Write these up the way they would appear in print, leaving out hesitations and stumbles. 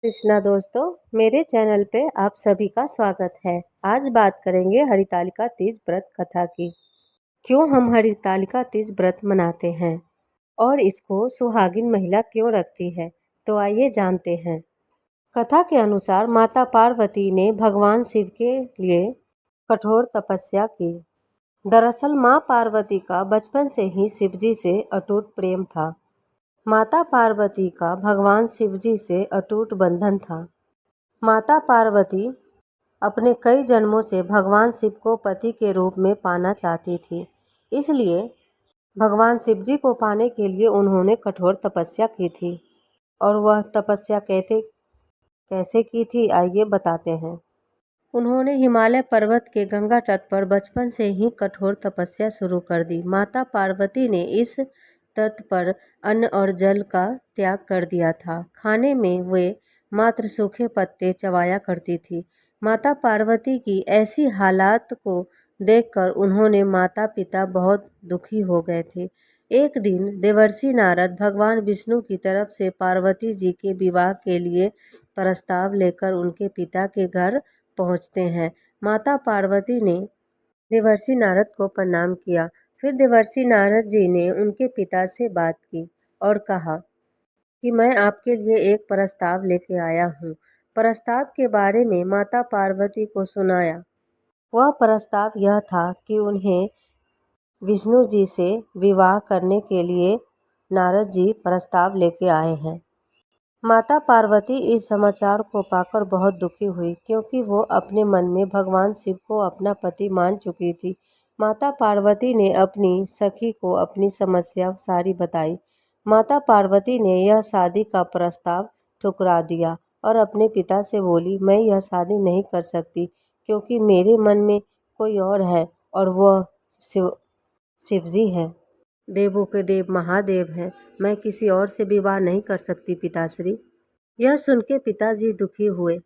कृष्णा दोस्तों, मेरे चैनल पे आप सभी का स्वागत है। आज बात करेंगे हरितालिका तीज व्रत कथा की। क्यों हम हरितालिका तीज व्रत मनाते हैं और इसको सुहागिन महिला क्यों रखती है, तो आइए जानते हैं। कथा के अनुसार माता पार्वती ने भगवान शिव के लिए कठोर तपस्या की। दरअसल माँ पार्वती का बचपन से ही शिवजी से अटूट प्रेम था। माता पार्वती का भगवान शिवजी से अटूट बंधन था। माता पार्वती अपने कई जन्मों से भगवान शिव को पति के रूप में पाना चाहती थी। इसलिए भगवान शिवजी को पाने के लिए उन्होंने कठोर तपस्या की थी। और वह तपस्या कैसे की थी, आइए बताते हैं। उन्होंने हिमालय पर्वत के गंगा तट पर बचपन से ही कठोर तपस्या शुरू कर दी। माता पार्वती ने इस तट पर अन्न और जल का त्याग कर दिया था। खाने में वे मात्र सूखे पत्ते चबाया करती थी। माता पार्वती की ऐसी हालात को देखकर उन्होंने माता पिता बहुत दुखी हो गए थे। एक दिन देवर्षि नारद भगवान विष्णु की तरफ से पार्वती जी के विवाह के लिए प्रस्ताव लेकर उनके पिता के घर पहुंचते हैं। माता पार्वती ने देवर्षि नारद को प्रणाम किया। फिर देवर्षि नारद जी ने उनके पिता से बात की और कहा कि मैं आपके लिए एक प्रस्ताव लेके आया हूँ। प्रस्ताव के बारे में माता पार्वती को सुनाया। वह प्रस्ताव यह था कि उन्हें विष्णु जी से विवाह करने के लिए नारद जी प्रस्ताव लेके आए हैं। माता पार्वती इस समाचार को पाकर बहुत दुखी हुई, क्योंकि वो अपने मन में भगवान शिव को अपना पति मान चुकी थी। माता पार्वती ने अपनी सखी को अपनी समस्या सारी बताई। माता पार्वती ने यह शादी का प्रस्ताव ठुकरा दिया और अपने पिता से बोली, मैं यह शादी नहीं कर सकती, क्योंकि मेरे मन में कोई और है और वह शिवजी हैं। देवों के देव महादेव हैं। मैं किसी और से विवाह नहीं कर सकती पिताश्री। यह सुन के पिताजी दुखी हुए।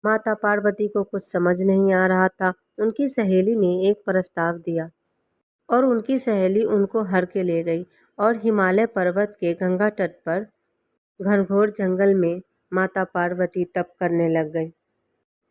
माता पार्वती को कुछ समझ नहीं आ रहा था। उनकी सहेली ने एक प्रस्ताव दिया और उनकी सहेली उनको हर के ले गई और हिमालय पर्वत के गंगा तट पर घनघोर जंगल में माता पार्वती तप करने लग गई।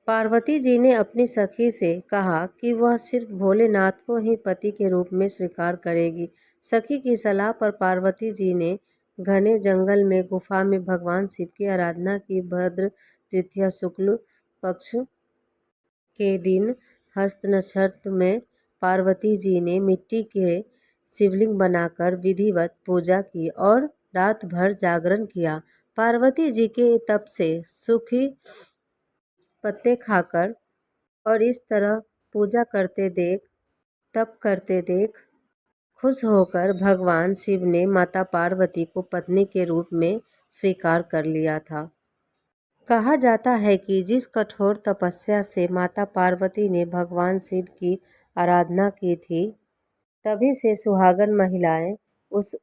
पार्वती जी ने अपनी सखी से कहा कि वह सिर्फ भोलेनाथ को ही पति के रूप में स्वीकार करेगी। सखी की सलाह पर पार्वती जी ने घने जंगल में गुफा में भगवान शिव की आराधना की। भद्र तृतीया शुक्ल पक्ष के दिन हस्त नक्षत्र में पार्वती जी ने मिट्टी के शिवलिंग बनाकर विधिवत पूजा की और रात भर जागरण किया। पार्वती जी के तप से सूखी पत्ते खाकर और इस तरह पूजा तप करते देख खुश होकर भगवान शिव ने माता पार्वती को पत्नी के रूप में स्वीकार कर लिया था। कहा जाता है कि जिस कठोर तपस्या से माता पार्वती ने भगवान शिव की आराधना की थी, तभी से सुहागन महिलाएं उस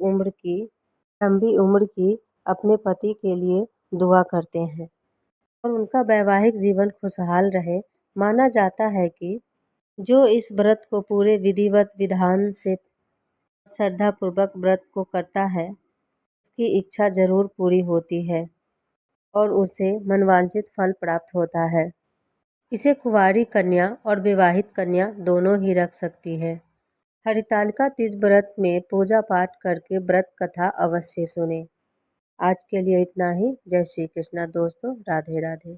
लंबी उम्र की अपने पति के लिए दुआ करते हैं और उनका वैवाहिक जीवन खुशहाल रहे। माना जाता है कि जो इस व्रत को पूरे विधिवत विधान से श्रद्धापूर्वक व्रत को करता है, उसकी इच्छा जरूर पूरी होती है और उसे मनवांछित फल प्राप्त होता है। इसे कुंवारी कन्या और विवाहित कन्या दोनों ही रख सकती है। हरितालिका तीज व्रत में पूजा पाठ करके व्रत कथा अवश्य सुने। आज के लिए इतना ही। जय श्री कृष्णा दोस्तों, राधे राधे।